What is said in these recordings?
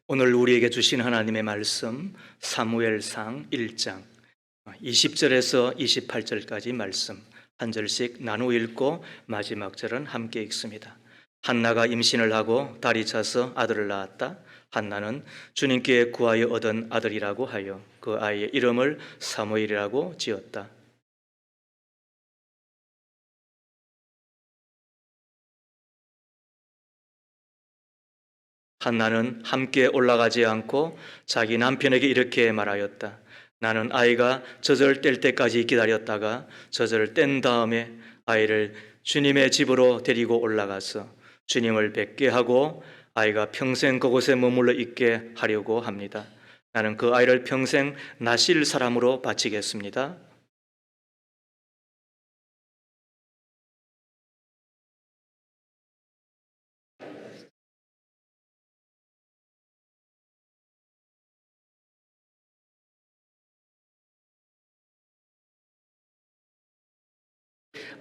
오늘 우리에게 주신 하나님의 말씀 사무엘상 1장 20절에서 28절까지 말씀 한 절씩 나누어 읽고 마지막 절은 함께 읽습니다. 한나가 임신을 하고 달이 차서 아들을 낳았다. 한나는 주님께 구하여 얻은 아들이라고 하여 그 아이의 이름을 사무엘이라고 지었다. 한나는 함께 올라가지 않고 자기 남편에게 이렇게 말하였다. 나는 아이가 젖을 뗄 때까지 기다렸다가 젖을 뗀 다음에 아이를 주님의 집으로 데리고 올라가서 주님을 뵙게 하고 아이가 평생 그곳에 머물러 있게 하려고 합니다. 나는 그 아이를 평생 나실 사람으로 바치겠습니다.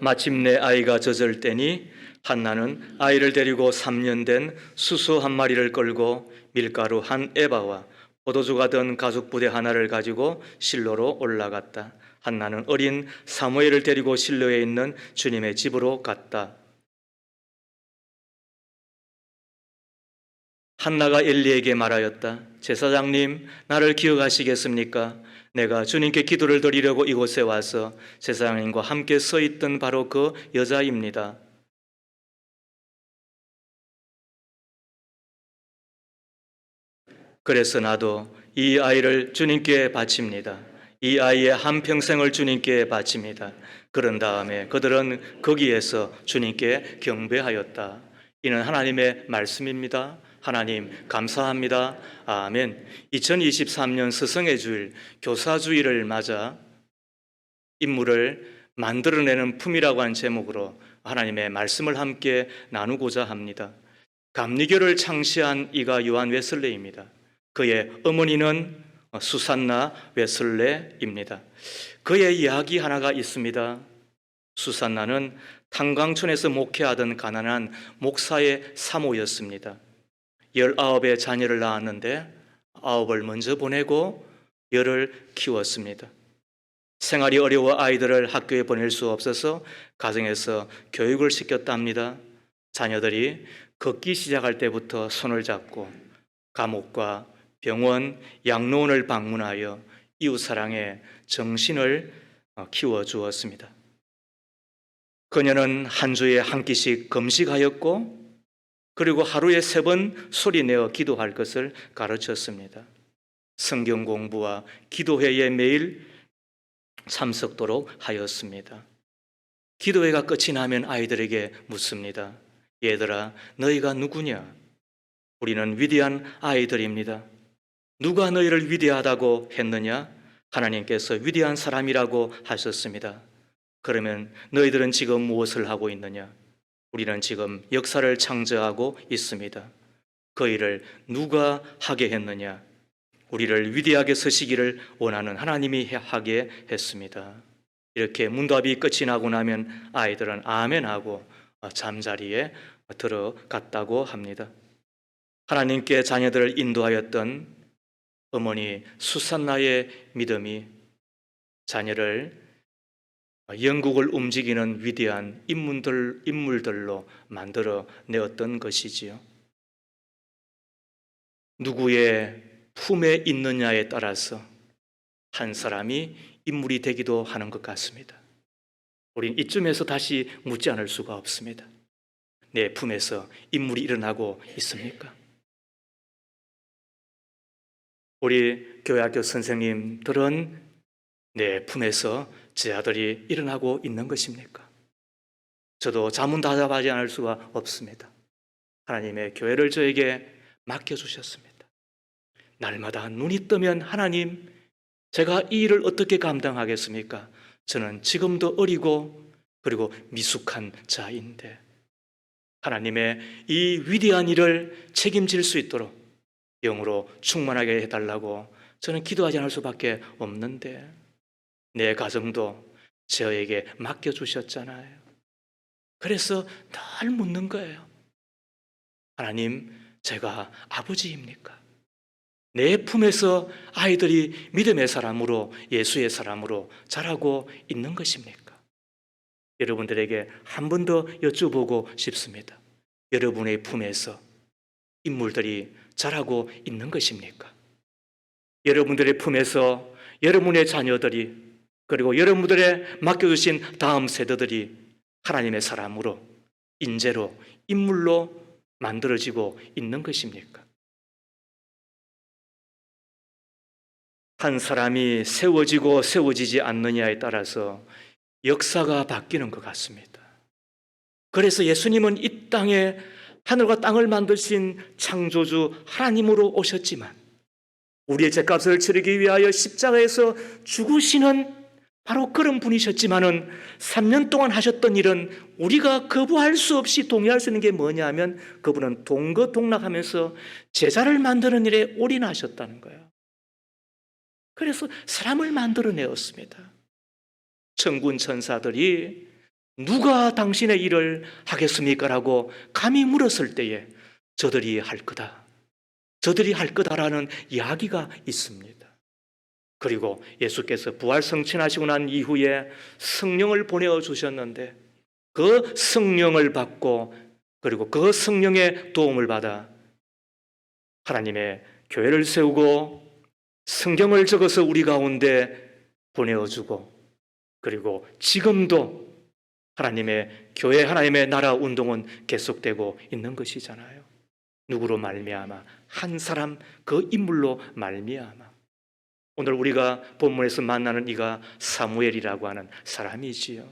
마침내 아이가 젖을 떼니 한나는 아이를 데리고 3년 된 수소 한 마리를 끌고 밀가루 한 에바와 포도주가 든 가죽 부대 하나를 가지고 실로로 올라갔다. 한나는 어린 사무엘을 데리고 실로에 있는 주님의 집으로 갔다. 한나가 엘리에게 말하였다. 제사장님, 나를 기억하시겠습니까? 내가 주님께 기도를 드리려고 이곳에 와서 제사장님과 함께 서 있던 바로 그 여자입니다. 그래서 나도 이 아이를 주님께 바칩니다. 이 아이의 한평생을 주님께 바칩니다. 그런 다음에 그들은 거기에서 주님께 경배하였다. 이는 하나님의 말씀입니다. 하나님 감사합니다. 아멘. 2023년 스승의 주일, 교사주일을 맞아 인물을 만들어내는 품이라고 한 제목으로 하나님의 말씀을 함께 나누고자 합니다. 감리교를 창시한 이가 요한 웨슬레입니다. 그의 어머니는 수산나 웨슬레입니다. 그의 이야기 하나가 있습니다. 수산나는 탄광촌에서 목회하던 가난한 목사의 사모였습니다. 19의 자녀를 낳았는데 9을 먼저 보내고 10을 키웠습니다. 생활이 어려워 아이들을 학교에 보낼 수 없어서 가정에서 교육을 시켰답니다. 자녀들이 걷기 시작할 때부터 손을 잡고 감옥과 병원, 양로원을 방문하여 이웃사랑의 정신을 키워주었습니다. 그녀는 한 주에 한 끼씩 금식하였고 그리고 하루에 3번 소리내어 기도할 것을 가르쳤습니다. 성경 공부와 기도회에 매일 참석도록 하였습니다. 기도회가 끝이 나면 아이들에게 묻습니다. 얘들아, 너희가 누구냐? 우리는 위대한 아이들입니다. 누가 너희를 위대하다고 했느냐? 하나님께서 위대한 사람이라고 하셨습니다. 그러면 너희들은 지금 무엇을 하고 있느냐? 우리는 지금 역사를 창조하고 있습니다. 그 일을 누가 하게 했느냐? 우리를 위대하게 서시기를 원하는 하나님이 하게 했습니다. 이렇게 문답이 끝이 나고 나면 아이들은 아멘하고 잠자리에 들어갔다고 합니다. 하나님께 자녀들을 인도하였던 어머니 수산나의 믿음이 자녀를 영국을 움직이는 위대한 인물들로 만들어 내었던 것이지요. 누구의 품에 있느냐에 따라서 한 사람이 인물이 되기도 하는 것 같습니다. 우린 이쯤에서 다시 묻지 않을 수가 없습니다. 내 품에서 인물이 일어나고 있습니까? 우리 교회학교 선생님들은 내 품에서 제 아들이 일어나고 있는 것입니까? 저도 자문다답하지 않을 수가 없습니다. 하나님의 교회를 저에게 맡겨주셨습니다. 날마다 눈이 뜨면 하나님, 제가 이 일을 어떻게 감당하겠습니까? 저는 지금도 어리고 그리고 미숙한 자인데 하나님의 이 위대한 일을 책임질 수 있도록 영으로 충만하게 해달라고 저는 기도하지 않을 수밖에 없는데 내 가정도 저에게 맡겨주셨잖아요. 그래서 늘 묻는 거예요. 하나님, 제가 아버지입니까? 내 품에서 아이들이 믿음의 사람으로, 예수의 사람으로 자라고 있는 것입니까? 여러분들에게 한 번 더 여쭤보고 싶습니다. 여러분의 품에서 인물들이 자라고 있는 것입니까? 여러분들의 품에서 여러분의 자녀들이, 그리고 여러분들의 맡겨주신 다음 세대들이 하나님의 사람으로, 인재로, 인물로 만들어지고 있는 것입니까? 한 사람이 세워지고 세워지지 않느냐에 따라서 역사가 바뀌는 것 같습니다. 그래서 예수님은 이 땅에 하늘과 땅을 만드신 창조주 하나님으로 오셨지만 우리의 죄값을 치르기 위하여 십자가에서 죽으시는 바로 그런 분이셨지만은 3년 동안 하셨던 일은 우리가 거부할 수 없이 동의할 수 있는 게 뭐냐 하면 그분은 동거동락하면서 제자를 만드는 일에 올인하셨다는 거예요. 그래서 사람을 만들어내었습니다. 천군 천사들이 누가 당신의 일을 하겠습니까? 라고 감히 물었을 때에 저들이 할 거다. 저들이 할 거다라는 이야기가 있습니다. 그리고 예수께서 부활 성취하시고 난 이후에 성령을 보내주셨는데 그 성령을 받고 그리고 그 성령의 도움을 받아 하나님의 교회를 세우고 성경을 적어서 우리 가운데 보내어주고 그리고 지금도 하나님의 교회, 하나님의 나라 운동은 계속되고 있는 것이잖아요. 누구로 말미암아? 한 사람 그 인물로 말미암아. 오늘 우리가 본문에서 만나는 이가 사무엘이라고 하는 사람이지요.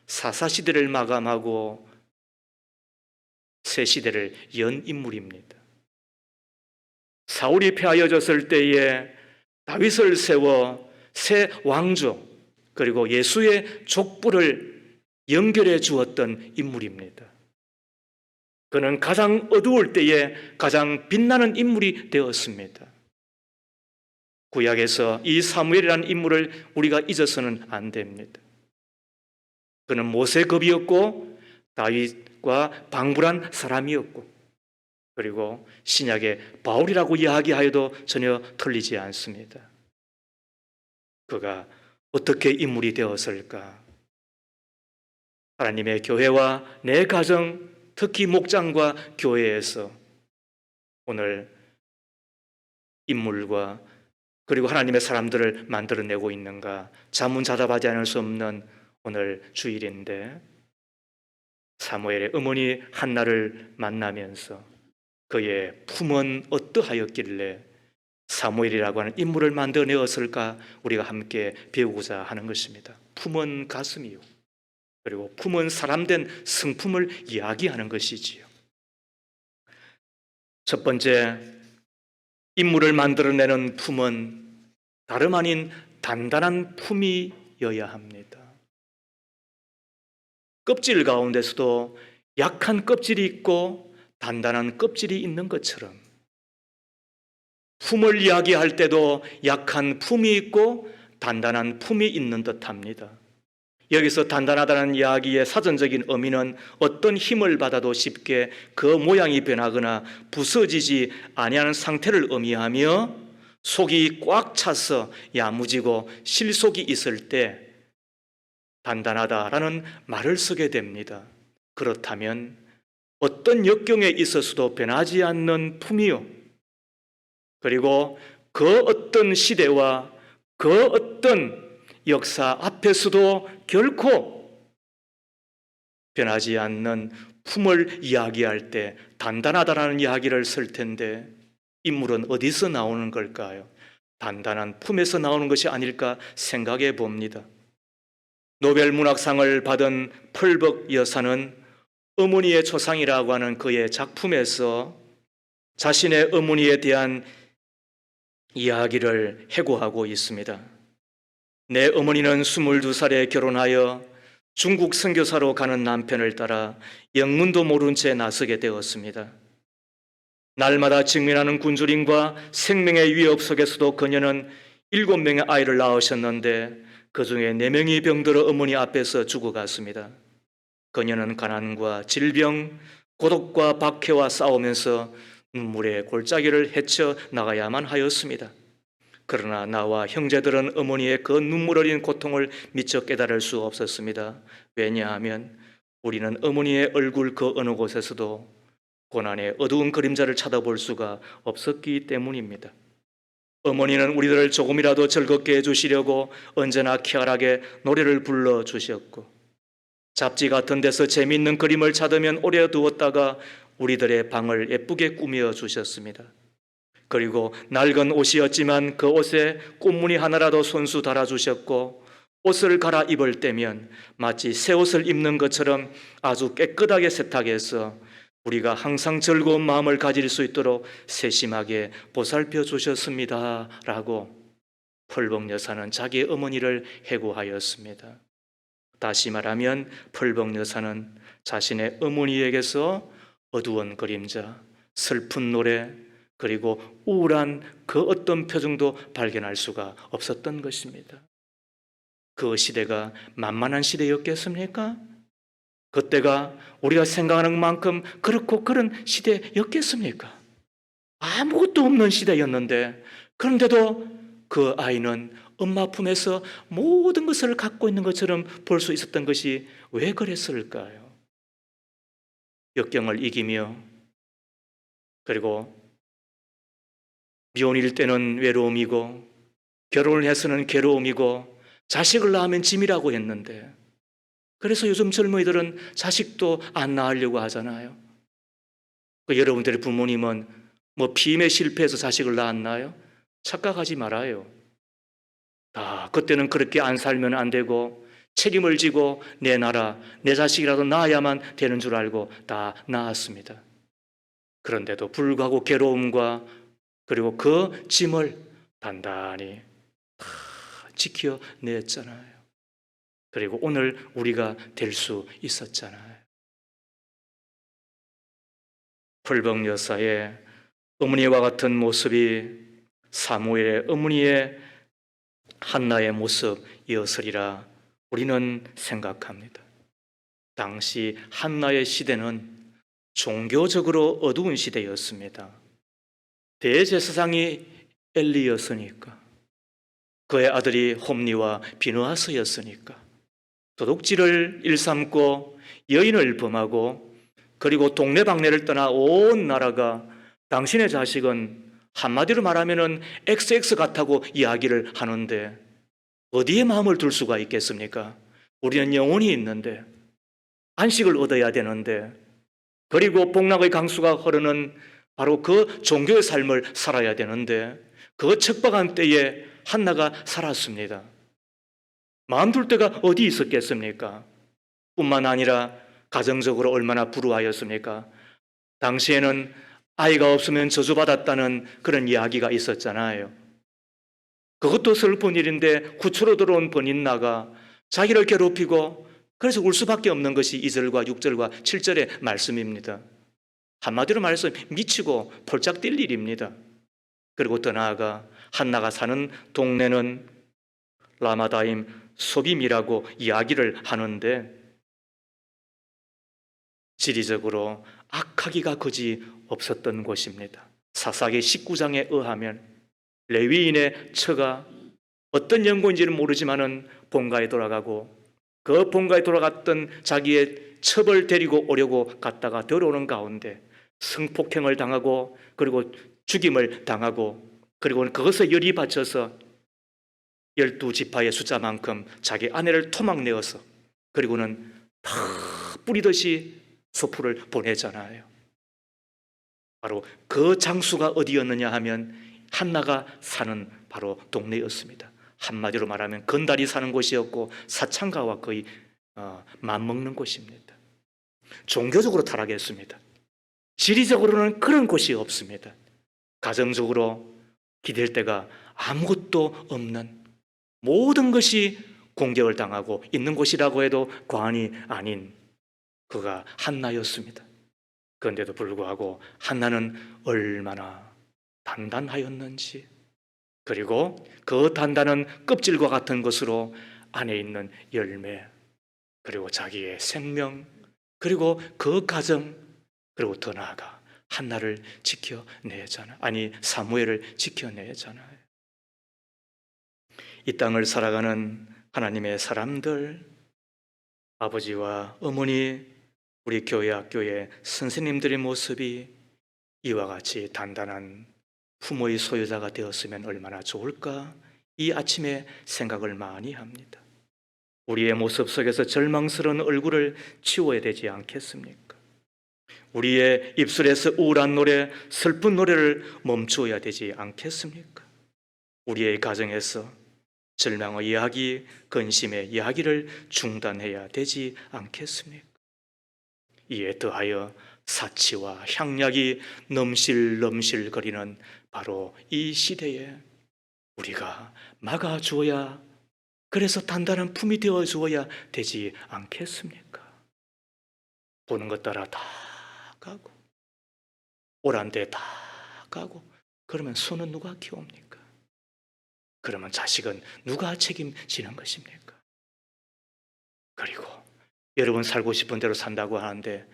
사사시대를 마감하고 새 시대를 연 인물입니다. 사울이 패하여졌을 때에 다윗을 세워 새 왕조 그리고 예수의 족보를 연결해 주었던 인물입니다. 그는 가장 어두울 때에 가장 빛나는 인물이 되었습니다. 구약에서 이 사무엘이라는 인물을 우리가 잊어서는 안 됩니다. 그는 모세급이었고 다윗과 방불한 사람이었고 그리고 신약의 바울이라고 이야기하여도 전혀 틀리지 않습니다. 그가 어떻게 인물이 되었을까? 하나님의 교회와 내 가정, 특히 목장과 교회에서 오늘 인물과 그리고 하나님의 사람들을 만들어내고 있는가 자문자답하지 않을 수 없는 오늘 주일인데 사무엘의 어머니 한나를 만나면서 그의 품은 어떠하였길래 사무엘이라고 하는 인물을 만들어내었을까 우리가 함께 배우고자 하는 것입니다. 품은 가슴이요 그리고 품은 사람된 성품을 이야기하는 것이지요. 첫 번째, 인물을 만들어내는 품은 다름 아닌 단단한 품이어야 합니다. 껍질 가운데서도 약한 껍질이 있고 단단한 껍질이 있는 것처럼 품을 이야기할 때도 약한 품이 있고 단단한 품이 있는 듯합니다. 여기서 단단하다는 이야기의 사전적인 의미는 어떤 힘을 받아도 쉽게 그 모양이 변하거나 부서지지 아니하는 상태를 의미하며 속이 꽉 차서 야무지고 실속이 있을 때 단단하다라는 말을 쓰게 됩니다. 그렇다면 어떤 역경에 있어서도 변하지 않는 품이요 그리고 그 어떤 시대와 그 어떤 역사 앞에서도 결코 변하지 않는 품을 이야기할 때 단단하다라는 이야기를 쓸 텐데 인물은 어디서 나오는 걸까요? 단단한 품에서 나오는 것이 아닐까 생각해 봅니다. 노벨 문학상을 받은 펄벅 여사는 어머니의 초상이라고 하는 그의 작품에서 자신의 어머니에 대한 이야기를 해고하고 있습니다. 내 어머니는 22살에 결혼하여 중국 선교사로 가는 남편을 따라 영문도 모른 채 나서게 되었습니다. 날마다 직면하는 굶주림과 생명의 위협 속에서도 그녀는 7명의 아이를 낳으셨는데 그중에 4명이 병들어 어머니 앞에서 죽어갔습니다. 그녀는 가난과 질병, 고독과 박해와 싸우면서 눈물의 골짜기를 헤쳐 나가야만 하였습니다. 그러나 나와 형제들은 어머니의 그 눈물 어린 고통을 미처 깨달을 수 없었습니다. 왜냐하면 우리는 어머니의 얼굴 그 어느 곳에서도 고난의 어두운 그림자를 찾아볼 수가 없었기 때문입니다. 어머니는 우리들을 조금이라도 즐겁게 해주시려고 언제나 쾌활하게 노래를 불러주셨고, 잡지 같은 데서 재미있는 그림을 찾으면 오래 두었다가 우리들의 방을 예쁘게 꾸며주셨습니다. 그리고 낡은 옷이었지만 그 옷에 꽃무늬 하나라도 손수 달아주셨고, 옷을 갈아입을 때면 마치 새 옷을 입는 것처럼 아주 깨끗하게 세탁해서 우리가 항상 즐거운 마음을 가질 수 있도록 세심하게 보살펴 주셨습니다 라고 펄벅 여사는 자기 어머니를 해고하였습니다. 다시 말하면 펄벅 여사는 자신의 어머니에게서 어두운 그림자, 슬픈 노래, 그리고 우울한 그 어떤 표정도 발견할 수가 없었던 것입니다. 그 시대가 만만한 시대였겠습니까? 그때가 우리가 생각하는 만큼 그렇고 그런 시대였겠습니까? 아무것도 없는 시대였는데, 그런데도 그 아이는 엄마 품에서 모든 것을 갖고 있는 것처럼 볼 수 있었던 것이 왜 그랬을까요? 역경을 이기며, 그리고 미혼일 때는 외로움이고, 결혼을 해서는 괴로움이고, 자식을 낳으면 짐이라고 했는데, 그래서 요즘 젊은이들은 자식도 안 낳으려고 하잖아요. 여러분들의 부모님은 뭐 피임에 실패해서 자식을 낳았나요? 착각하지 말아요. 그때는 그렇게 안 살면 안 되고 책임을 지고 내 나라, 내 자식이라도 낳아야만 되는 줄 알고 다 낳았습니다. 그런데도 불구하고 괴로움과 그리고 그 짐을 단단히 다 지켜냈잖아요. 그리고 오늘 우리가 될 수 있었잖아요. 펄벅 여사의 어머니와 같은 모습이 사무엘의 어머니의 한나의 모습이었으리라 우리는 생각합니다. 당시 한나의 시대는 종교적으로 어두운 시대였습니다. 대제사장이 엘리였으니까, 그의 아들이 홈니와 비느하스였으니까, 도둑질을 일삼고 여인을 범하고 그리고 동네방네를 떠나 온 나라가 당신의 자식은 한마디로 말하면 XX 같다고 이야기를 하는데 어디에 마음을 둘 수가 있겠습니까? 우리는 영혼이 있는데, 안식을 얻어야 되는데, 그리고 복락의 강수가 흐르는 바로 그 종교의 삶을 살아야 되는데, 그 척박한 때에 한나가 살았습니다. 마음 둘 데가 어디 있었겠습니까? 뿐만 아니라 가정적으로 얼마나 불우하였습니까? 당시에는 아이가 없으면 저주받았다는 그런 이야기가 있었잖아요. 그것도 슬픈 일인데 구초로 들어온 번인나가 자기를 괴롭히고 그래서 울 수밖에 없는 것이 2절과 6절과 7절의 말씀입니다. 한마디로 말해서 미치고 폴짝 뛸 일입니다. 그리고 더 나아가 한나가 사는 동네는 라마다임 소빔이라고 이야기를 하는데, 지리적으로 악하기가 거지 없었던 곳입니다. 사사기 19장에 의하면 레위인의 처가 어떤 연고인지는 모르지만은 본가에 돌아가고, 그 본가에 돌아갔던 자기의 첩을 데리고 오려고 갔다가 들어오는 가운데 성폭행을 당하고 그리고 죽임을 당하고, 그리고 그것에 열이 받쳐서 12지파의 숫자만큼 자기 아내를 토막내어서 그리고는 다 뿌리듯이 소풀을 보내잖아요. 바로 그 장수가 어디였느냐 하면 한나가 사는 바로 동네였습니다. 한마디로 말하면 건달이 사는 곳이었고 사창가와 거의 맞먹는 곳입니다. 종교적으로 타락했습니다. 지리적으로는 그런 곳이 없습니다. 가정적으로 기댈 데가 아무것도 없는, 모든 것이 공격을 당하고 있는 곳이라고 해도 과언이 아닌 그가 한나였습니다. 그런데도 불구하고 한나는 얼마나 단단하였는지, 그리고 그 단단한 껍질과 같은 것으로 안에 있는 열매, 그리고 자기의 생명, 그리고 그 가정, 그리고 더 나아가 한나를 지켜내잖아요. 아니, 사무엘을 지켜내잖아요. 이 땅을 살아가는 하나님의 사람들, 아버지와 어머니, 우리 교회 학교의 선생님들의 모습이 이와 같이 단단한 부모의 소유자가 되었으면 얼마나 좋을까? 이 아침에 생각을 많이 합니다. 우리의 모습 속에서 절망스러운 얼굴을 치워야 되지 않겠습니까? 우리의 입술에서 우울한 노래, 슬픈 노래를 멈추어야 되지 않겠습니까? 우리의 가정에서 절망의 이야기, 근심의 이야기를 중단해야 되지 않겠습니까? 이에 더하여 사치와 향락이 넘실넘실거리는 바로 이 시대에 우리가 막아주어야, 그래서 단단한 품이 되어 주어야 되지 않겠습니까? 보는 것 따라 다 가고 오란 데 다 가고, 그러면 손은 누가 키웁니까? 그러면 자식은 누가 책임지는 것입니까? 그리고 여러분 살고 싶은 대로 산다고 하는데,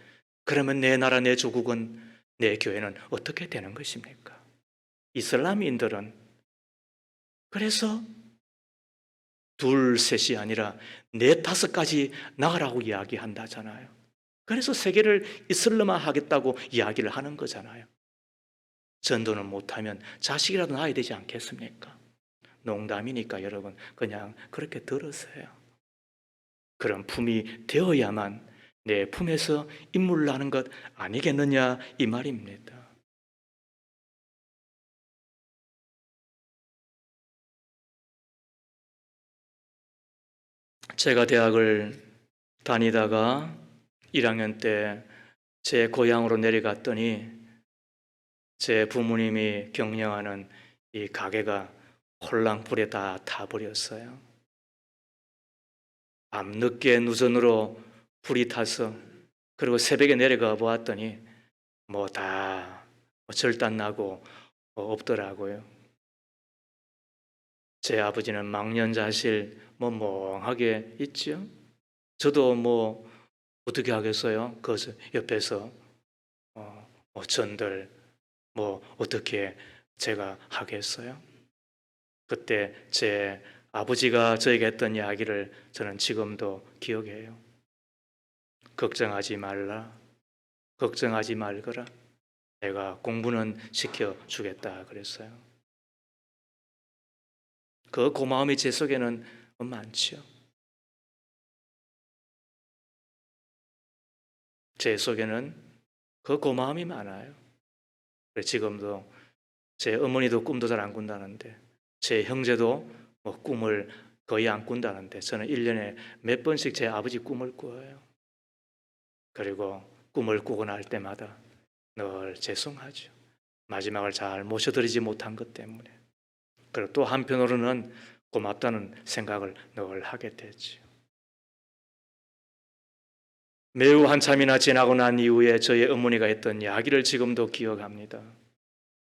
그러면 내 나라, 내 조국은, 내 교회는 어떻게 되는 것입니까? 이슬람인들은 그래서 둘, 셋이 아니라 네, 다섯 가지 나가라고 이야기한다잖아요. 그래서 세계를 이슬람화 하겠다고 이야기를 하는 거잖아요. 전도는 못하면 자식이라도 낳아야 되지 않겠습니까? 농담이니까 여러분 그냥 그렇게 들으세요. 그런 품이 되어야만 내 품에서 인물 나는 것 아니겠느냐, 이 말입니다. 제가 대학을 다니다가 1학년 때 제 고향으로 내려갔더니 제 부모님이 경영하는 이 가게가 홀랑불에 다 타버렸어요. 밤늦게 누전으로 불이 타서, 그리고 새벽에 내려가 보았더니 뭐 다 절단 나고 없더라고요. 제 아버지는 망년자실 멍하게 있죠. 저도 어떻게 하겠어요? 그 옆에서 전들 어떻게 제가 하겠어요? 그때 제 아버지가 저에게 했던 이야기를 저는 지금도 기억해요. 걱정하지 말라, 걱정하지 말거라, 내가 공부는 시켜주겠다 그랬어요. 그 고마움이 제 속에는 많죠. 제 속에는 그 고마움이 많아요. 지금도 제 어머니도 꿈도 잘 안 꾼다는데, 제 형제도 꿈을 거의 안 꾼다는데, 저는 1년에 몇 번씩 제 아버지 꿈을 꾸어요. 그리고 꿈을 꾸고 날 때마다 늘 죄송하죠. 마지막을 잘 모셔드리지 못한 것 때문에. 그리고 또 한편으로는 고맙다는 생각을 늘 하게 되죠. 매우 한참이나 지나고 난 이후에 저희 어머니가 했던 이야기를 지금도 기억합니다.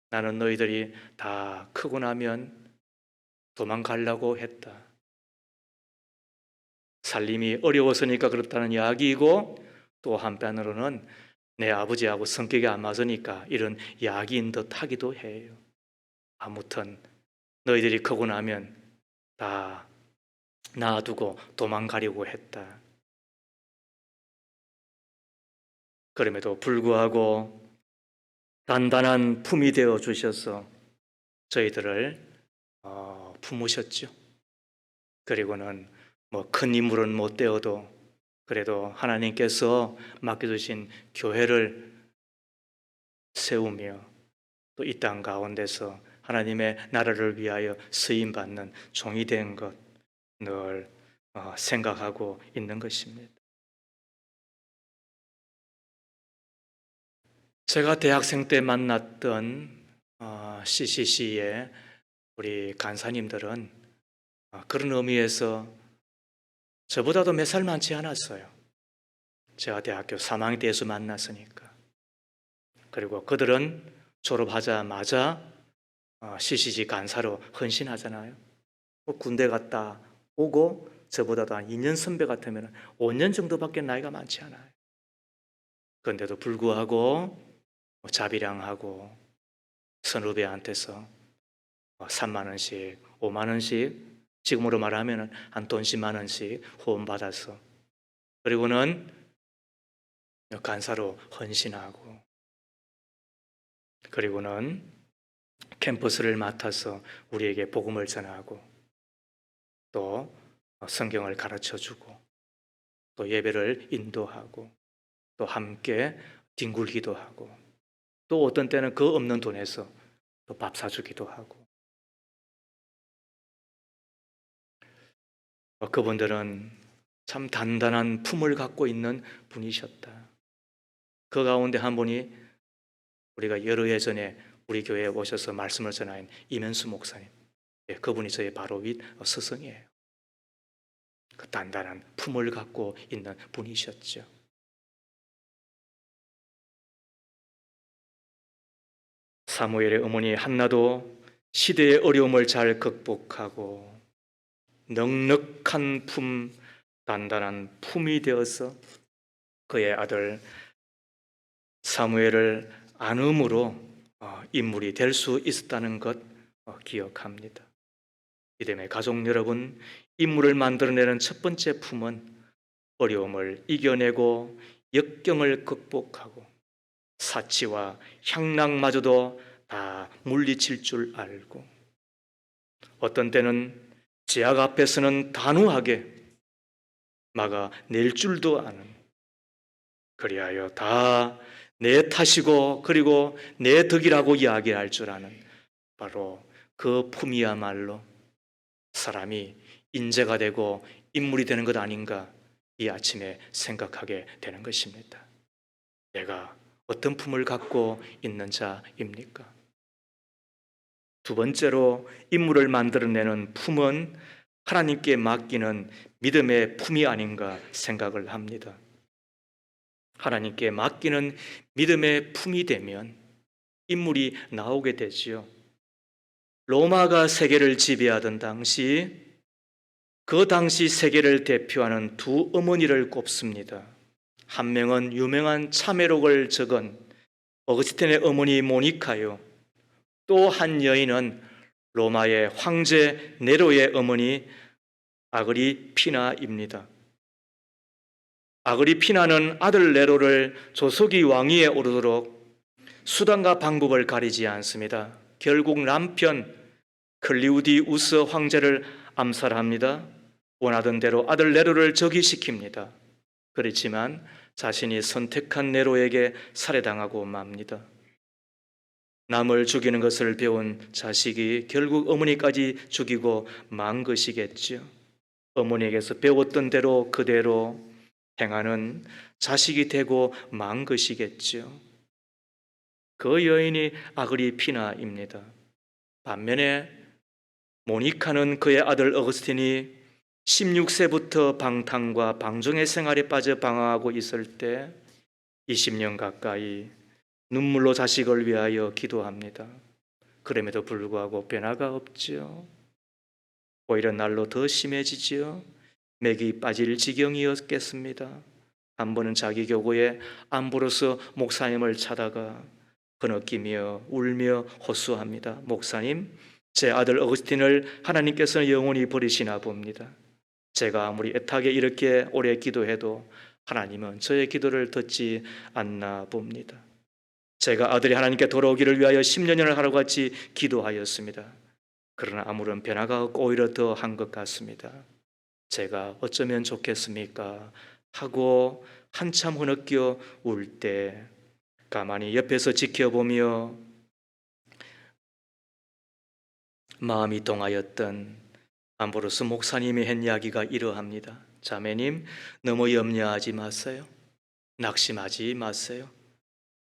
나는 너희들이 다 크고 나면 도망가려고 했다. 살림이 어려워서니까 그렇다는 이야기이고, 또 한편으로는 내 아버지하고 성격이 안 맞으니까 이런 이야기인 듯 하기도 해요. 아무튼 너희들이 크고 나면 다 놔두고 도망가려고 했다. 그럼에도 불구하고 단단한 품이 되어 주셔서 저희들을 품으셨죠. 그리고는 큰 인물은 못 되어도 그래도 하나님께서 맡겨주신 교회를 세우며 또 이 땅 가운데서 하나님의 나라를 위하여 쓰임받는 종이 된 것 늘 생각하고 있는 것입니다. 제가 대학생 때 만났던 CCC의 우리 간사님들은 그런 의미에서 저보다도 몇 살 많지 않았어요. 제가 대학교 3학년 때에서 만났으니까. 그리고 그들은 졸업하자마자 CCC 간사로 헌신하잖아요. 군대 갔다 오고 저보다도 한 2년 선배 같으면 5년 정도밖에 나이가 많지 않아요. 그런데도 불구하고 자비량하고 선후배한테서 3만 원씩, 5만 원씩, 지금으로 말하면 한 돈 10만 원씩 후원받아서, 그리고는 간사로 헌신하고, 그리고는 캠퍼스를 맡아서 우리에게 복음을 전하고, 또 성경을 가르쳐주고, 또 예배를 인도하고, 또 함께 뒹굴기도 하고, 또 어떤 때는 그 없는 돈에서 또 밥 사주기도 하고. 그분들은 참 단단한 품을 갖고 있는 분이셨다. 그 가운데 한 분이 우리가 여러 해 전에 우리 교회에 오셔서 말씀을 전하인 이면수 목사님, 그분이 저의 바로 윗 스승이에요. 그 단단한 품을 갖고 있는 분이셨죠. 사무엘의 어머니 한나도 시대의 어려움을 잘 극복하고 넉넉한 품, 단단한 품이 되어서 그의 아들 사무엘을 안음으로 인물이 될 수 있었다는 것 기억합니다. 믿음의 가족 여러분, 인물을 만들어내는 첫 번째 품은 어려움을 이겨내고 역경을 극복하고 사치와 향락마저도 다 물리칠 줄 알고, 어떤 때는 제약 앞에서는 단호하게 막아낼 줄도 아는, 그리하여 다 내 탓이고 그리고 내 덕이라고 이야기할 줄 아는 바로 그 품이야말로 사람이 인재가 되고 인물이 되는 것 아닌가, 이 아침에 생각하게 되는 것입니다. 내가 어떤 품을 갖고 있는 자입니까? 두 번째로 인물을 만들어내는 품은 하나님께 맡기는 믿음의 품이 아닌가 생각을 합니다. 하나님께 맡기는 믿음의 품이 되면 인물이 나오게 되지요. 로마가 세계를 지배하던 당시, 그 당시 세계를 대표하는 두 어머니를 꼽습니다. 한 명은 유명한 참회록을 적은 어거스틴의 어머니 모니카요, 또 한 여인은 로마의 황제 네로의 어머니 아그리피나입니다. 아그리피나는 아들 네로를 조속히 왕위에 오르도록 수단과 방법을 가리지 않습니다. 결국 남편 클리우디우스 황제를 암살합니다. 원하던 대로 아들 네로를 즉위시킵니다. 그렇지만 자신이 선택한 네로에게 살해당하고 맙니다. 남을 죽이는 것을 배운 자식이 결국 어머니까지 죽이고 만 것이겠죠. 어머니에게서 배웠던 대로 그대로 행하는 자식이 되고 만 것이겠죠. 그 여인이 아그리피나입니다. 반면에 모니카는 그의 아들 어거스틴이 16세부터 방탕과 방종의 생활에 빠져 방황하고 있을 때 20년 가까이 눈물로 자식을 위하여 기도합니다. 그럼에도 불구하고 변화가 없지요. 오히려 날로 더 심해지지요. 맥이 빠질 지경이었겠습니다. 한 번은 자기 교구에 암브로스 목사님을 찾아가 거느끼며 울며 호소합니다. 목사님, 제 아들 어거스틴을 하나님께서는 영원히 버리시나 봅니다. 제가 아무리 애타게 이렇게 오래 기도해도 하나님은 저의 기도를 듣지 않나 봅니다. 제가 아들이 하나님께 돌아오기를 위하여 10년을 하루같이 기도하였습니다. 그러나 아무런 변화가 없고 오히려 더 한 것 같습니다. 제가 어쩌면 좋겠습니까? 하고 한참 흐느껴 울 때 가만히 옆에서 지켜보며 마음이 동하였던 암브로스 목사님이 한 이야기가 이러합니다. 자매님, 너무 염려하지 마세요. 낙심하지 마세요.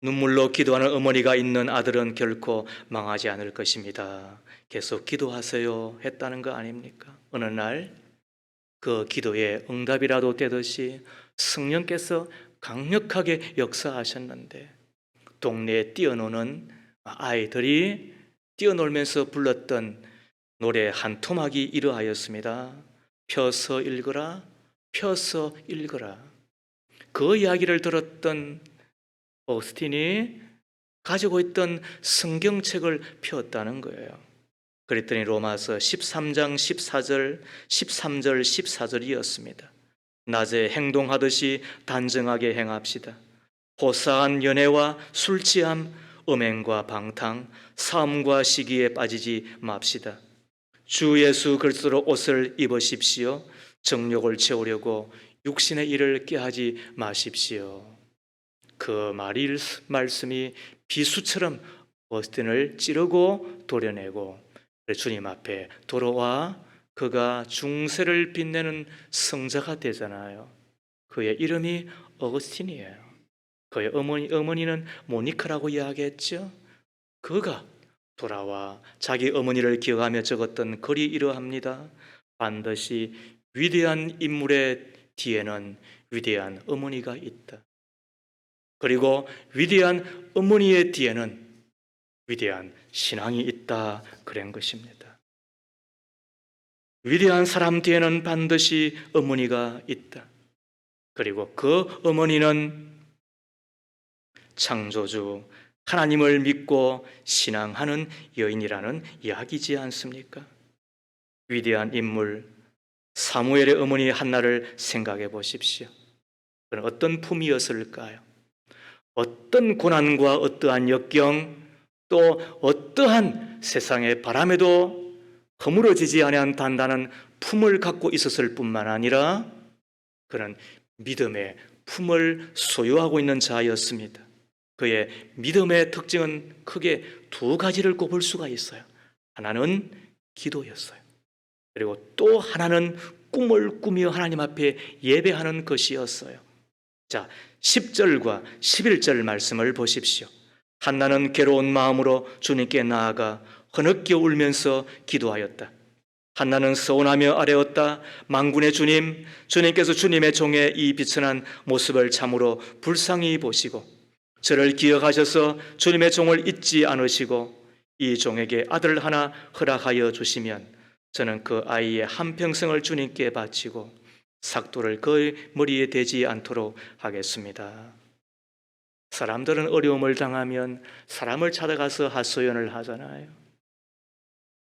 눈물로 기도하는 어머니가 있는 아들은 결코 망하지 않을 것입니다. 계속 기도하세요 했다는 거 아닙니까? 어느 날 그 기도에 응답이라도 되듯이 성령께서 강력하게 역사하셨는데, 동네에 뛰어노는 아이들이 뛰어놀면서 불렀던 노래 한 토막이 이러하였습니다. 펴서 읽어라, 펴서 읽어라. 그 이야기를 들었던 어거스틴이 가지고 있던 성경책을 펴었다는 거예요. 그랬더니 로마서 13장 14절, 13절, 14절이었습니다. 낮에 행동하듯이 단정하게 행합시다. 호사한 연애와 술 취함, 음행과 방탕, 사음과 시기에 빠지지 맙시다. 주 예수 그리스도로 옷을 입으십시오. 정욕을 채우려고 육신의 일을 꾀하지 마십시오. 그 말씀이 비수처럼 어스틴을 찌르고 도려내고 주님 앞에 돌아와 그가 중세를 빛내는 성자가 되잖아요. 그의 이름이 어거스틴이에요. 그의 어머니는 모니카라고 이야기했죠. 그가 돌아와 자기 어머니를 기억하며 적었던 글이 이러합니다. 반드시 위대한 인물의 뒤에는 위대한 어머니가 있다. 그리고 위대한 어머니의 뒤에는 위대한 신앙이 있다. 그런 것입니다. 위대한 사람 뒤에는 반드시 어머니가 있다. 그리고 그 어머니는 창조주 하나님을 믿고 신앙하는 여인이라는 이야기지 않습니까? 위대한 인물 사무엘의 어머니 한나를 생각해 보십시오. 그는 어떤 품이었을까요? 어떤 고난과 어떠한 역경 또 어떠한 세상의 바람에도 허물어지지 아니한 단단한 품을 갖고 있었을 뿐만 아니라 그는 믿음의 품을 소유하고 있는 자였습니다. 그의 믿음의 특징은 크게 두 가지를 꼽을 수가 있어요. 하나는 기도였어요. 그리고 또 하나는 꿈을 꾸며 하나님 앞에 예배하는 것이었어요. 자, 10절과 11절 말씀을 보십시오. 한나는 괴로운 마음으로 주님께 나아가 흐느껴 울면서 기도하였다. 한나는 서운하며 아뢰었다. 만군의 주님, 주님께서 주님의 종의 이 비천한 모습을 참으로 불쌍히 보시고 저를 기억하셔서 주님의 종을 잊지 않으시고 이 종에게 아들 하나 허락하여 주시면 저는 그 아이의 한평생을 주님께 바치고 삭도를 그의 머리에 대지 않도록 하겠습니다. 사람들은 어려움을 당하면 사람을 찾아가서 하소연을 하잖아요.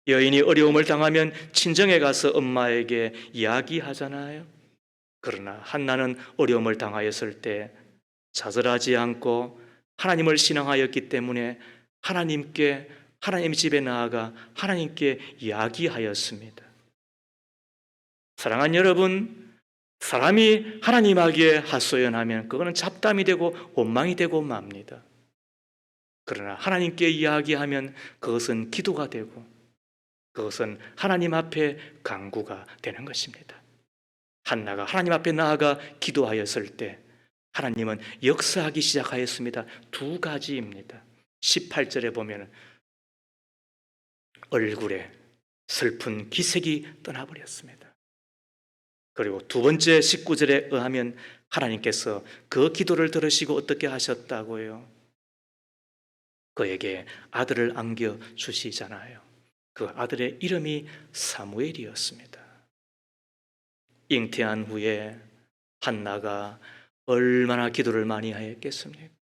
여인이 어려움을 당하면 친정에 가서 엄마에게 이야기하잖아요. 그러나 한나는 어려움을 당하였을 때 좌절하지 않고 하나님을 신앙하였기 때문에 하나님 집에 나아가 하나님께 이야기하였습니다. 사랑하는 여러분, 사람이 하나님에게 하소연하면 그거는 잡담이 되고 원망이 되고 맙니다. 그러나 하나님께 이야기하면 그것은 기도가 되고 그것은 하나님 앞에 간구가 되는 것입니다. 한나가 하나님 앞에 나아가 기도하였을 때 하나님은 역사하기 시작하였습니다. 두 가지입니다. 18절에 보면 얼굴에 슬픈 기색이 떠나버렸습니다. 그리고 두 번째 19절에 의하면 하나님께서 그 기도를 들으시고 어떻게 하셨다고요? 그에게 아들을 안겨주시잖아요. 그 아들의 이름이 사무엘이었습니다. 잉태한 후에 한나가 얼마나 기도를 많이 하였겠습니까?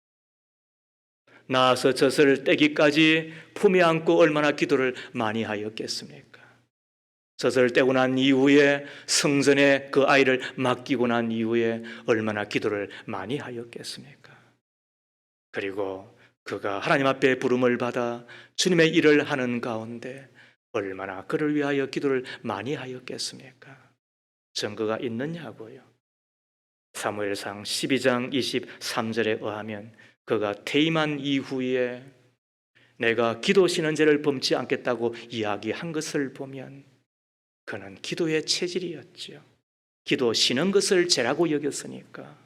낳아서 젖을 떼기까지 품에 안고 얼마나 기도를 많이 하였겠습니까? 젖을 떼고 난 이후에 성전에 그 아이를 맡기고 난 이후에 얼마나 기도를 많이 하였겠습니까? 그리고 그가 하나님 앞에 부름을 받아 주님의 일을 하는 가운데 얼마나 그를 위하여 기도를 많이 하였겠습니까? 증거가 있느냐고요. 사무엘상 12장 23절에 의하면 그가 퇴임한 이후에 내가 기도 신은제를 범치 않겠다고 이야기한 것을 보면 그는 기도의 체질이었죠. 기도 쉬는 것을 죄라고 여겼으니까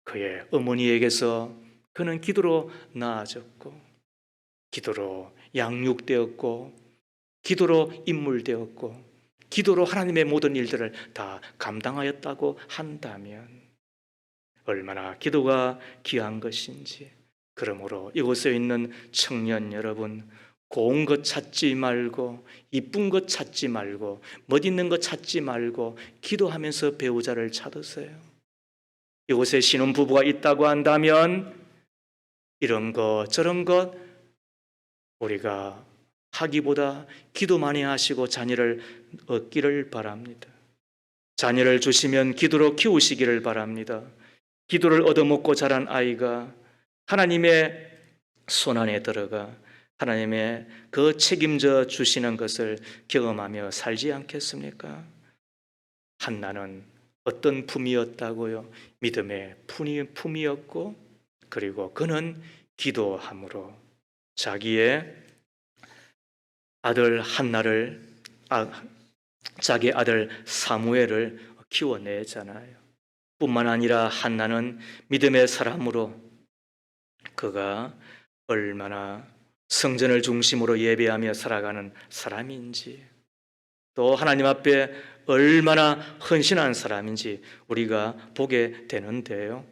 그의 어머니에게서 그는 기도로 나아졌고 기도로 양육되었고 기도로 인물되었고 기도로 하나님의 모든 일들을 다 감당하였다고 한다면 얼마나 기도가 귀한 것인지. 그러므로 이곳에 있는 청년 여러분, 고운 것 찾지 말고 이쁜 것 찾지 말고 멋있는 것 찾지 말고 기도하면서 배우자를 찾으세요. 이곳에 신혼부부가 있다고 한다면 이런 것 저런 것 우리가 하기보다 기도 많이 하시고 자녀를 얻기를 바랍니다. 자녀를 주시면 기도로 키우시기를 바랍니다. 기도를 얻어먹고 자란 아이가 하나님의 손안에 들어가 하나님의 그 책임져 주시는 것을 경험하며 살지 않겠습니까? 한나는 어떤 품이었다고요? 믿음의 품이었고, 그리고 그는 기도함으로 자기의 아들 한나를 자기 아들 사무엘을 키워내잖아요. 뿐만 아니라 한나는 믿음의 사람으로 그가 얼마나 성전을 중심으로 예배하며 살아가는 사람인지, 또 하나님 앞에 얼마나 헌신한 사람인지 우리가 보게 되는데요.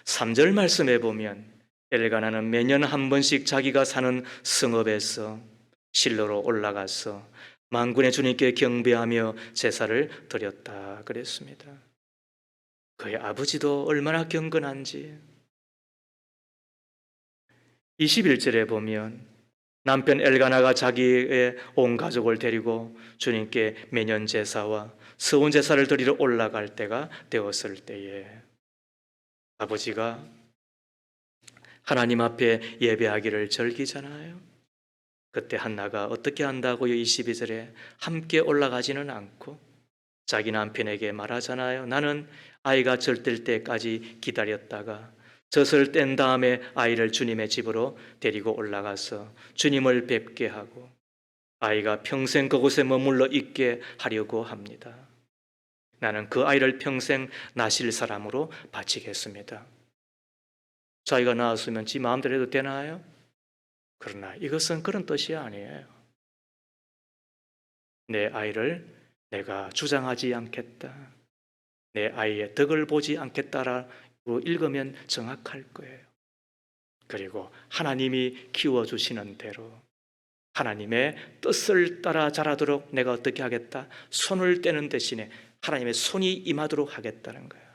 3절 말씀에 보면 엘가나는 매년 한 번씩 자기가 사는 성읍에서 실로로 올라가서 만군의 주님께 경배하며 제사를 드렸다 그랬습니다. 그의 아버지도 얼마나 경건한지 21절에 보면 남편 엘가나가 자기의 온 가족을 데리고 주님께 매년 제사와 서온 제사를 드리러 올라갈 때가 되었을 때에 아버지가 하나님 앞에 예배하기를 즐기잖아요. 그때 한나가 어떻게 한다고요? 22절에 함께 올라가지는 않고 자기 남편에게 말하잖아요. 나는 아이가 젖될 때까지 기다렸다가 젖을 뗀 다음에 아이를 주님의 집으로 데리고 올라가서 주님을 뵙게 하고 아이가 평생 그곳에 머물러 있게 하려고 합니다. 나는 그 아이를 평생 나실 사람으로 바치겠습니다. 자기가 낳았으면 지 마음대로 해도 되나요? 그러나 이것은 그런 뜻이 아니에요. 내 아이를 내가 주장하지 않겠다. 내 아이의 덕을 보지 않겠다라고 읽으면 정확할 거예요. 그리고 하나님이 키워주시는 대로 하나님의 뜻을 따라 자라도록 내가 어떻게 하겠다? 손을 떼는 대신에 하나님의 손이 임하도록 하겠다는 거예요.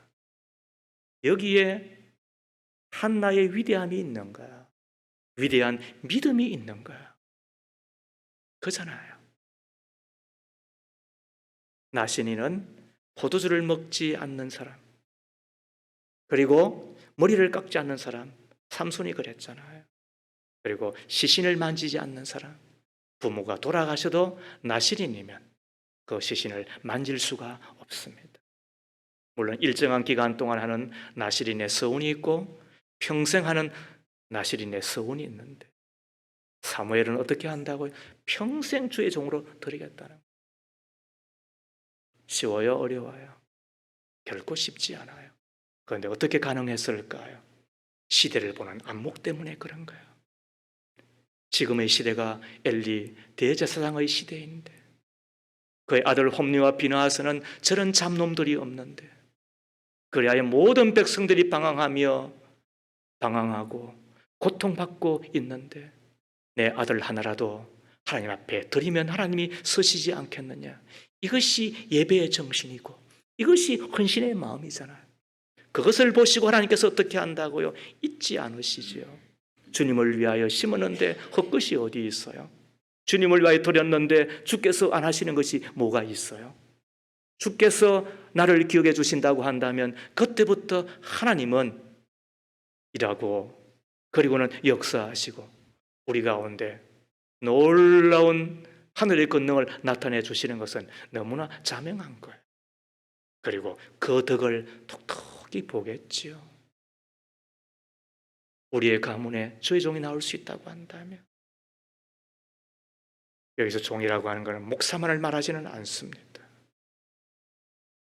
여기에 한나의 위대함이 있는 거야. 위대한 믿음이 있는 거야. 그잖아요. 나신이는 포도주를 먹지 않는 사람, 그리고 머리를 깎지 않는 사람, 삼손이 그랬잖아요. 그리고 시신을 만지지 않는 사람, 부모가 돌아가셔도 나실인이면 그 시신을 만질 수가 없습니다. 물론 일정한 기간 동안 하는 나실인의 서운이 있고 평생 하는 나실인의 서운이 있는데 사무엘은 어떻게 한다고요? 평생 주의 종으로 드리겠다는 거예요. 쉬워요? 어려워요? 결코 쉽지 않아요. 그런데 어떻게 가능했을까요? 시대를 보는 안목 때문에 그런 거예요. 지금의 시대가 엘리 대제사장의 시대인데 그의 아들 홈리와 비나하스는 저런 잡놈들이 없는데 그리하여 모든 백성들이 방황하고 고통받고 있는데 내 아들 하나라도 하나님 앞에 드리면 하나님이 서시지 않겠느냐. 이것이 예배의 정신이고 이것이 헌신의 마음이잖아요. 그것을 보시고 하나님께서 어떻게 한다고요? 잊지 않으시지요. 주님을 위하여 심었는데 헛것이 어디 있어요? 주님을 위하여 드렸는데 주께서 안 하시는 것이 뭐가 있어요? 주께서 나를 기억해 주신다고 한다면 그때부터 하나님은 일하고 그리고는 역사하시고 우리 가운데 놀라운 하늘의 권능을 나타내 주시는 것은 너무나 자명한 거예요. 그리고 그 덕을 톡톡히 보겠지요. 우리의 가문에 주의 종이 나올 수 있다고 한다면 여기서 종이라고 하는 것은 목사만을 말하지는 않습니다.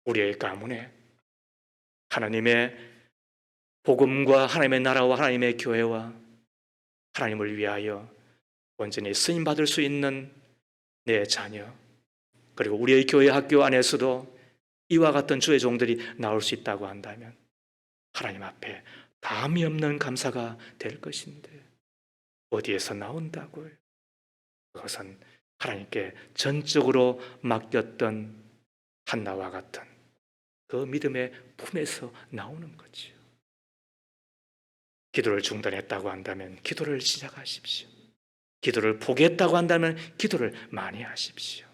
우리의 가문에 하나님의 복음과 하나님의 나라와 하나님의 교회와 하나님을 위하여 온전히 쓰임받을 수 있는 내 자녀, 그리고 우리의 교회 학교 안에서도 이와 같은 주의 종들이 나올 수 있다고 한다면 하나님 앞에 담이 없는 감사가 될 것인데 어디에서 나온다고요? 그것은 하나님께 전적으로 맡겼던 한나와 같은 그 믿음의 품에서 나오는 거지요. 기도를 중단했다고 한다면 기도를 시작하십시오. 기도를 포기했다고 한다면 기도를 많이 하십시오.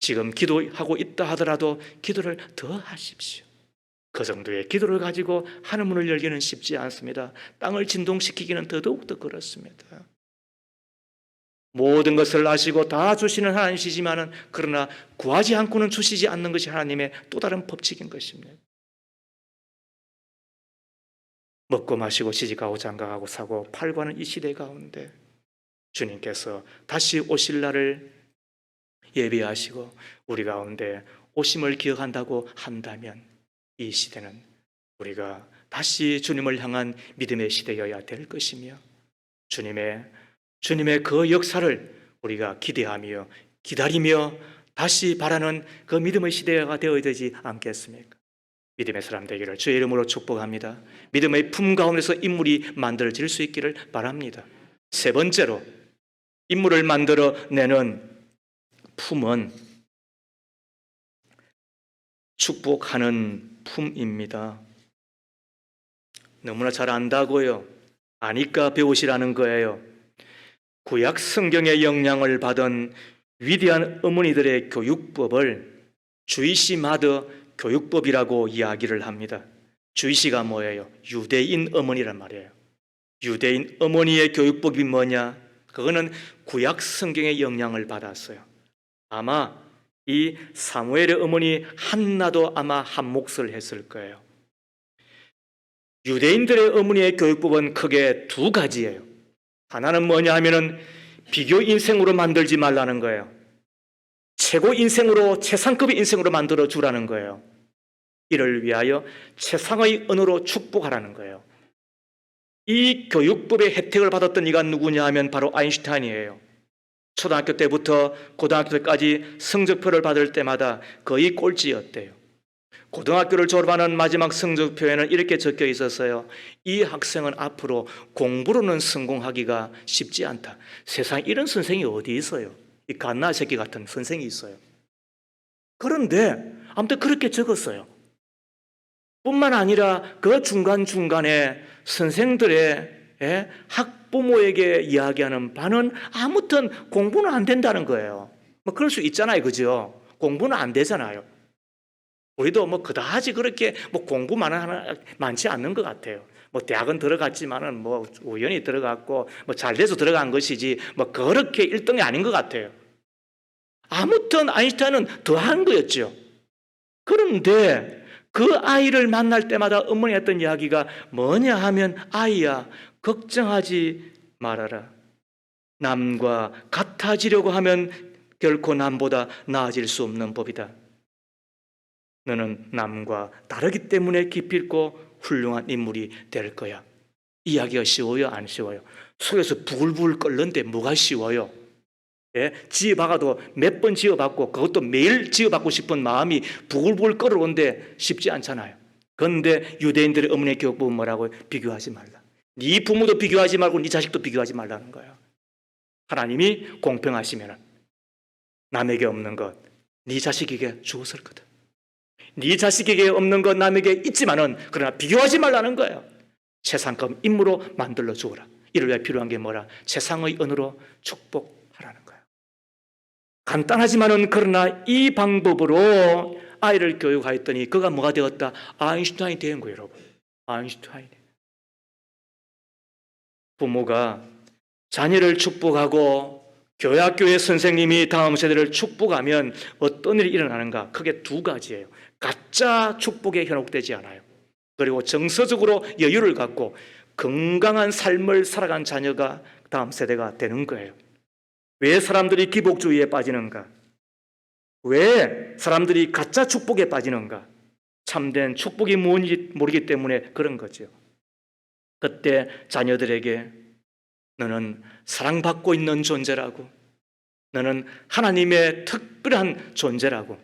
지금 기도하고 있다 하더라도 기도를 더 하십시오. 그 정도의 기도를 가지고 하늘 문을 열기는 쉽지 않습니다. 땅을 진동시키기는 더더욱 그렇습니다. 모든 것을 아시고 다 주시는 하나님이시지만은 그러나 구하지 않고는 주시지 않는 것이 하나님의 또 다른 법칙인 것입니다. 먹고 마시고 시집가고 장가가고 사고 팔고 하는 이 시대 가운데 주님께서 다시 오실 날을 예비하시고 우리 가운데 오심을 기억한다고 한다면 이 시대는 우리가 다시 주님을 향한 믿음의 시대여야 될 것이며 주님의 그 역사를 우리가 기대하며 기다리며 다시 바라는 그 믿음의 시대가 되어야 되지 않겠습니까? 믿음의 사람 되기를 주의 이름으로 축복합니다. 믿음의 품 가운데서 인물이 만들어질 수 있기를 바랍니다. 세 번째로 인물을 만들어내는 품은 축복하는 품입니다. 너무나 잘 안다고요. 아니까 배우시라는 거예요. 구약 성경의 영향을 받은 위대한 어머니들의 교육법을 주이시 마더 교육법이라고 이야기를 합니다. 주이시가 뭐예요? 유대인 어머니란 말이에요. 유대인 어머니의 교육법이 뭐냐? 그거는 구약 성경의 영향을 받았어요. 아마 이 사무엘의 어머니 한나도 아마 한 몫을 했을 거예요. 유대인들의 어머니의 교육법은 크게 두 가지예요. 하나는 뭐냐 하면은 비교 인생으로 만들지 말라는 거예요. 최고 인생으로, 최상급의 인생으로 만들어 주라는 거예요. 이를 위하여 최상의 언어로 축복하라는 거예요. 이 교육법의 혜택을 받았던 이가 누구냐 하면 바로 아인슈타인이에요. 초등학교 때부터 고등학교 때까지 성적표를 받을 때마다 거의 꼴찌였대요. 고등학교를 졸업하는 마지막 성적표에는 이렇게 적혀 있었어요. 이 학생은 앞으로 공부로는 성공하기가 쉽지 않다. 세상에 이런 선생이 어디 있어요? 이 갓나 새끼 같은 선생이 있어요. 그런데 아무튼 그렇게 적었어요. 뿐만 아니라 그 중간중간에 선생들의 학부모에게 이야기하는 바는 아무튼 공부는 안 된다는 거예요. 뭐 그럴 수 있잖아요. 그죠? 공부는 안 되잖아요. 우리도 뭐 그다지 그렇게 뭐 공부만 많지 않는 것 같아요. 뭐 대학은 들어갔지만은 뭐 우연히 들어갔고 뭐 잘 돼서 들어간 것이지 뭐 그렇게 1등이 아닌 것 같아요. 아무튼 아인슈타인은 더한 거였죠. 그런데 그 아이를 만날 때마다 어머니가 했던 이야기가 뭐냐 하면 아이야 걱정하지 말아라. 남과 같아지려고 하면 결코 남보다 나아질 수 없는 법이다. 너는 남과 다르기 때문에 기필코 훌륭한 인물이 될 거야. 이야기가 쉬워요? 안 쉬워요? 속에서 부글부글 끓는데 뭐가 쉬워요? 예? 지어박아도 몇 번 지어박고 그것도 매일 지어박고 싶은 마음이 부글부글 끓어오는데 쉽지 않잖아요. 그런데 유대인들의 어머니의 교육법은 뭐라고요? 비교하지 말라. 네 부모도 비교하지 말고 네 자식도 비교하지 말라는 거예요. 하나님이 공평하시면 남에게 없는 것 네 자식에게 주었을 거다. 네 자식에게 없는 것 남에게 있지만은 그러나 비교하지 말라는 거예요. 최상급 인물로 만들어 주어라. 이를 위해 필요한 게 뭐라? 최상의 언어로 축복하라는 거예요. 간단하지만은 그러나 이 방법으로 아이를 교육하였더니 그가 뭐가 되었다? 아인슈타인이 된 거예요, 여러분. 아인슈타인. 부모가 자녀를 축복하고 교회학교의 선생님이 다음 세대를 축복하면 어떤 일이 일어나는가? 크게 두 가지예요. 가짜 축복에 현혹되지 않아요. 그리고 정서적으로 여유를 갖고 건강한 삶을 살아간 자녀가 다음 세대가 되는 거예요. 왜 사람들이 기복주의에 빠지는가? 왜 사람들이 가짜 축복에 빠지는가? 참된 축복이 뭔지 모르기 때문에 그런 거죠. 그때 자녀들에게 너는 사랑받고 있는 존재라고, 너는 하나님의 특별한 존재라고,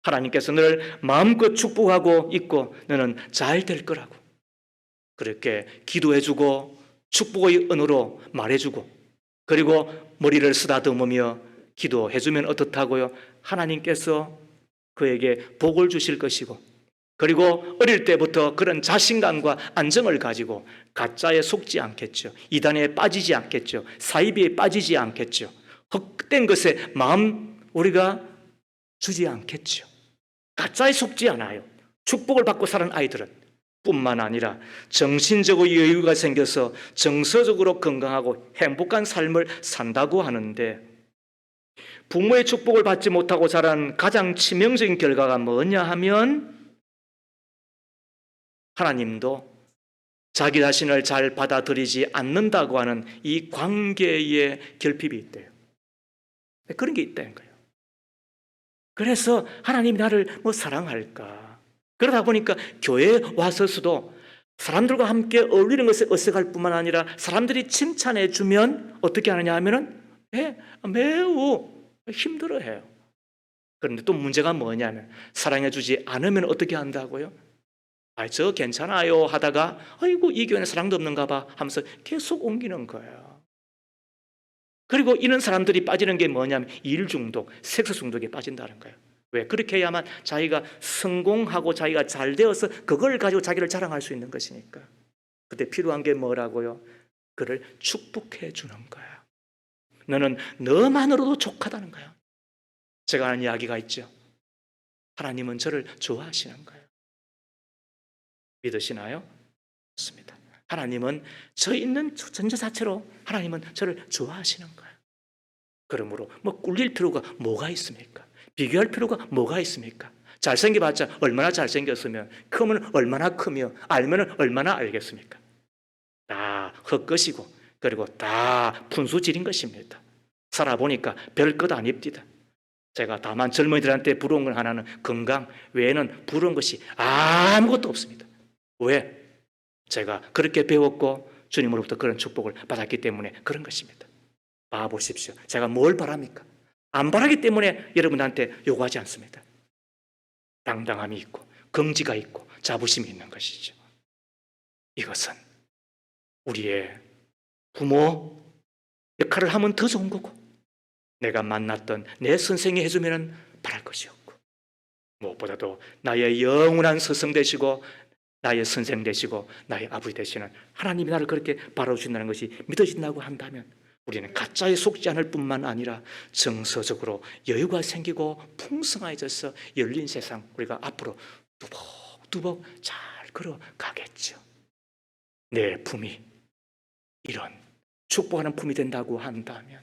하나님께서 너를 마음껏 축복하고 있고 너는 잘 될 거라고 그렇게 기도해주고 축복의 언어로 말해주고 그리고 머리를 쓰다듬으며 기도해주면 어떻다고요? 하나님께서 그에게 복을 주실 것이고 그리고 어릴 때부터 그런 자신감과 안정을 가지고 가짜에 속지 않겠죠. 이단에 빠지지 않겠죠. 사이비에 빠지지 않겠죠. 헛된 것에 마음 우리가 주지 않겠죠. 가짜에 속지 않아요. 축복을 받고 사는 아이들은 뿐만 아니라 정신적으로 여유가 생겨서 정서적으로 건강하고 행복한 삶을 산다고 하는데, 부모의 축복을 받지 못하고 자란 가장 치명적인 결과가 뭐냐 하면 하나님도 자기 자신을 잘 받아들이지 않는다고 하는 이 관계의 결핍이 있대요. 그런 게 있다는 거예요. 그래서 하나님이 나를 사랑할까? 그러다 보니까 교회에 와서서도 사람들과 함께 어울리는 것에 어색할 뿐만 아니라 사람들이 칭찬해 주면 어떻게 하느냐 하면은 매우 힘들어해요. 그런데 또 문제가 뭐냐면 사랑해 주지 않으면 어떻게 한다고요? 저 괜찮아요 하다가 아이고 이 교회는 사랑도 없는가 봐 하면서 계속 옮기는 거예요. 그리고 이런 사람들이 빠지는 게 뭐냐면 일 중독, 섹스 중독에 빠진다는 거예요. 왜? 그렇게 해야만 자기가 성공하고 자기가 잘 되어서 그걸 가지고 자기를 자랑할 수 있는 것이니까. 그때 필요한 게 뭐라고요? 그를 축복해 주는 거야. 너는 너만으로도 족하다는 거야. 제가 하는 이야기가 있죠. 하나님은 저를 좋아하시는 거예요. 믿으시나요? 맞습니다. 하나님은 저 있는 존재 자체로 하나님은 저를 좋아하시는 거예요. 그러므로 꿀릴 필요가 뭐가 있습니까? 비교할 필요가 뭐가 있습니까? 잘생겨봤자 얼마나 잘생겼으면, 크면 얼마나 크며, 알면 얼마나 알겠습니까? 다 헛것이고 그리고 다 분수질인 것입니다. 살아보니까 별것 아닙니다. 제가 다만 젊은이들한테 부러운 건 하나는 건강 외에는 부러운 것이 아무것도 없습니다. 왜? 제가 그렇게 배웠고 주님으로부터 그런 축복을 받았기 때문에 그런 것입니다. 봐보십시오. 제가 뭘 바랍니까? 안 바라기 때문에 여러분한테 요구하지 않습니다. 당당함이 있고 긍지가 있고 자부심이 있는 것이죠. 이것은 우리의 부모 역할을 하면 더 좋은 거고, 내가 만났던 내 선생이 해주면 바랄 것이 없고, 무엇보다도 나의 영원한 스승 되시고 나의 선생 되시고 나의 아버지 되시는 하나님이 나를 그렇게 바라주신다는 것이 믿어진다고 한다면 우리는 가짜에 속지 않을 뿐만 아니라 정서적으로 여유가 생기고 풍성해져서 열린 세상 우리가 앞으로 두벅두벅 잘 걸어가겠죠. 내 품이 이런 축복하는 품이 된다고 한다면,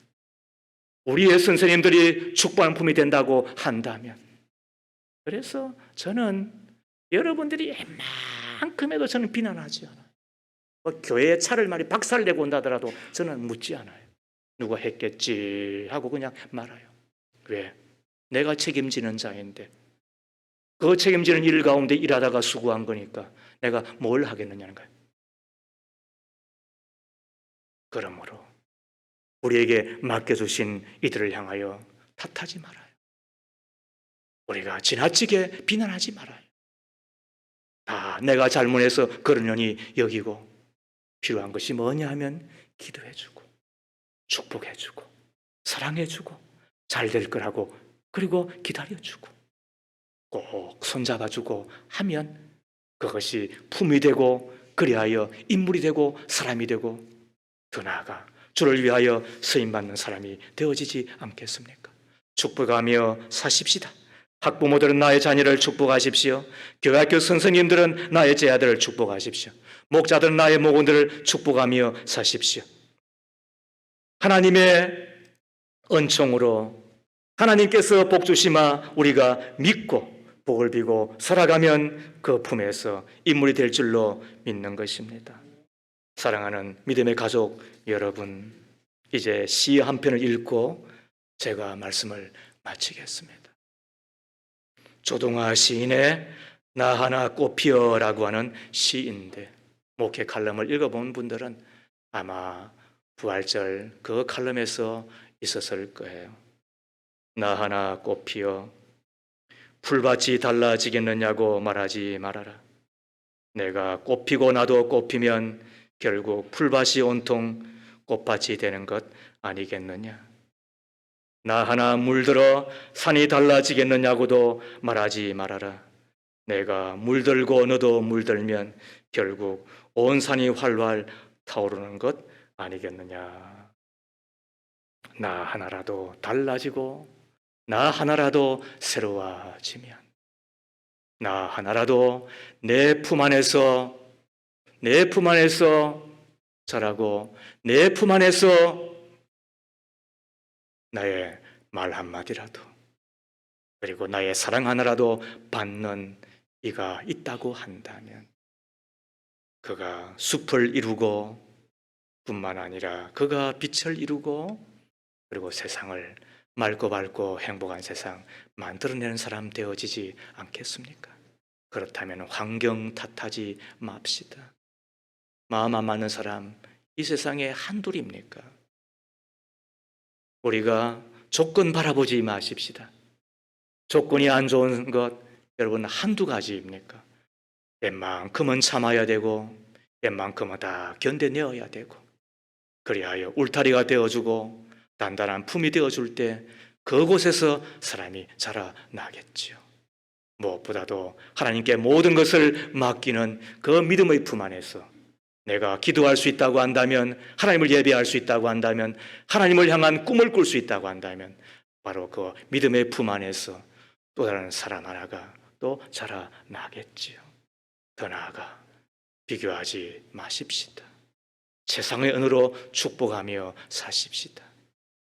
우리의 선생님들이 축복하는 품이 된다고 한다면, 그래서 저는 여러분들이 웬만큼에도 저는 비난하지 않아요. 교회에 차를 말이 박살을 내고 온다더라도 저는 묻지 않아요. 누가 했겠지 하고 그냥 말아요. 왜? 내가 책임지는 자인데 그 책임지는 일 가운데 일하다가 수고한 거니까 내가 뭘 하겠느냐는 거예요. 그러므로 우리에게 맡겨주신 이들을 향하여 탓하지 말아요. 우리가 지나치게 비난하지 말아요. 다 내가 잘못해서 그러려니 여기고, 필요한 것이 뭐냐 하면 기도해주고 축복해주고 사랑해주고 잘 될 거라고, 그리고 기다려주고 꼭 손잡아주고 하면 그것이 품이 되고, 그리하여 인물이 되고 사람이 되고, 더 나아가 주를 위하여 쓰임받는 사람이 되어지지 않겠습니까? 축복하며 사십시다. 학부모들은 나의 자녀를 축복하십시오. 교회학교 선생님들은 나의 제자들을 축복하십시오. 목자들은 나의 목원들을 축복하며 사십시오. 하나님의 은총으로 하나님께서 복 주시마 우리가 믿고 복을 비고 살아가면 그 품에서 인물이 될 줄로 믿는 것입니다. 사랑하는 믿음의 가족 여러분, 이제 시 한 편을 읽고 제가 말씀을 마치겠습니다. 조동아 시인의 나 하나 꽃피어라고 하는 시인데, 목회 칼럼을 읽어본 분들은 아마 부활절 그 칼럼에서 있었을 거예요. 나 하나 꽃피어 풀밭이 달라지겠느냐고 말하지 말아라. 내가 꽃피고 나도 꽃피면 결국 풀밭이 온통 꽃밭이 되는 것 아니겠느냐. 나 하나 물들어 산이 달라지겠느냐고도 말하지 말아라. 내가 물들고 너도 물들면 결국 온 산이 활활 타오르는 것 아니겠느냐. 나 하나라도 달라지고 나 하나라도 새로워지면, 나 하나라도 내 품 안에서 자라고 내 품 안에서 나의 말 한마디라도, 그리고 나의 사랑 하나라도 받는 이가 있다고 한다면, 그가 숲을 이루고 뿐만 아니라 그가 빛을 이루고 그리고 세상을 맑고 밝고 행복한 세상 만들어내는 사람 되어지지 않겠습니까? 그렇다면 환경 탓하지 맙시다. 마음 안 맞는 사람 이 세상에 한둘입니까? 우리가 조건 바라보지 마십시다. 조건이 안 좋은 것 여러분 한두 가지입니까? 웬만큼은 참아야 되고 웬만큼은 다 견뎌내어야 되고, 그리하여 울타리가 되어주고 단단한 품이 되어줄 때 그곳에서 사람이 자라나겠지요. 무엇보다도 하나님께 모든 것을 맡기는 그 믿음의 품 안에서 내가 기도할 수 있다고 한다면, 하나님을 예배할 수 있다고 한다면, 하나님을 향한 꿈을 꿀 수 있다고 한다면, 바로 그 믿음의 품 안에서 또 다른 사람 하나가 또 자라나겠지요. 더 나아가 비교하지 마십시다. 세상의 은으로 축복하며 사십시다.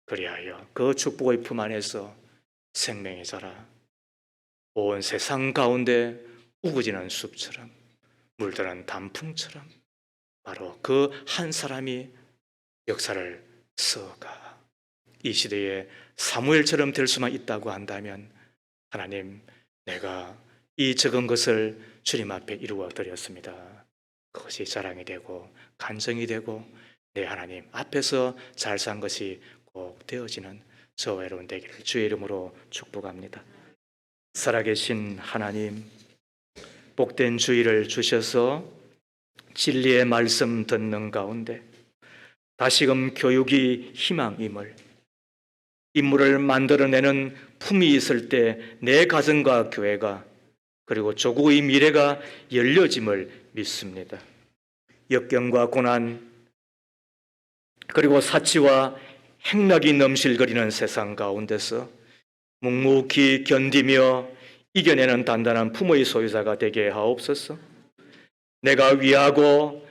그리하여 그 축복의 품 안에서 생명이 자라 온 세상 가운데 우거지는 숲처럼 물드는 단풍처럼 바로 그 한 사람이 역사를 써가 이 시대에 사무엘처럼 될 수만 있다고 한다면, 하나님, 내가 이 적은 것을 주님 앞에 이루어 드렸습니다. 그것이 자랑이 되고 간증이 되고 내 하나님 앞에서 잘 산 것이 꼭 되어지는 저와 여러분 되기를 주의 이름으로 축복합니다. 살아계신 하나님, 복된 주의를 주셔서 진리의 말씀 듣는 가운데 다시금 교육이 희망임을, 인물을 만들어내는 품이 있을 때 내 가정과 교회가 그리고 조국의 미래가 열려짐을 믿습니다. 역경과 고난 그리고 사치와 행락이 넘실거리는 세상 가운데서 묵묵히 견디며 이겨내는 단단한 품의 소유자가 되게 하옵소서. 내가 위하고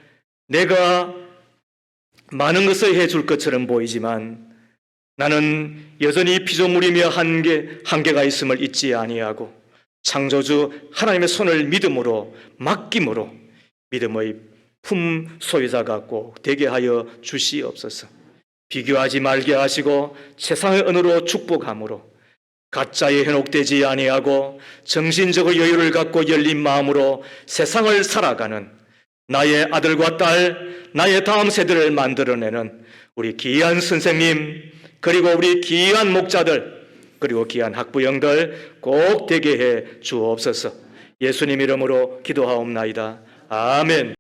내가 많은 것을 해줄 것처럼 보이지만 나는 여전히 피조물이며 한계가 있음을 잊지 아니하고 창조주 하나님의 손을 믿음으로 맡김으로 믿음의 품 소유자가 꼭 되게 하여 주시옵소서. 비교하지 말게 하시고 세상의 은으로 축복함으로 가짜에 현혹되지 아니하고 정신적인 여유를 갖고 열린 마음으로 세상을 살아가는 나의 아들과 딸, 나의 다음 세대를 만들어내는 우리 귀한 선생님, 그리고 우리 귀한 목자들, 그리고 귀한 학부형들 꼭 되게 해 주옵소서. 예수님 이름으로 기도하옵나이다. 아멘.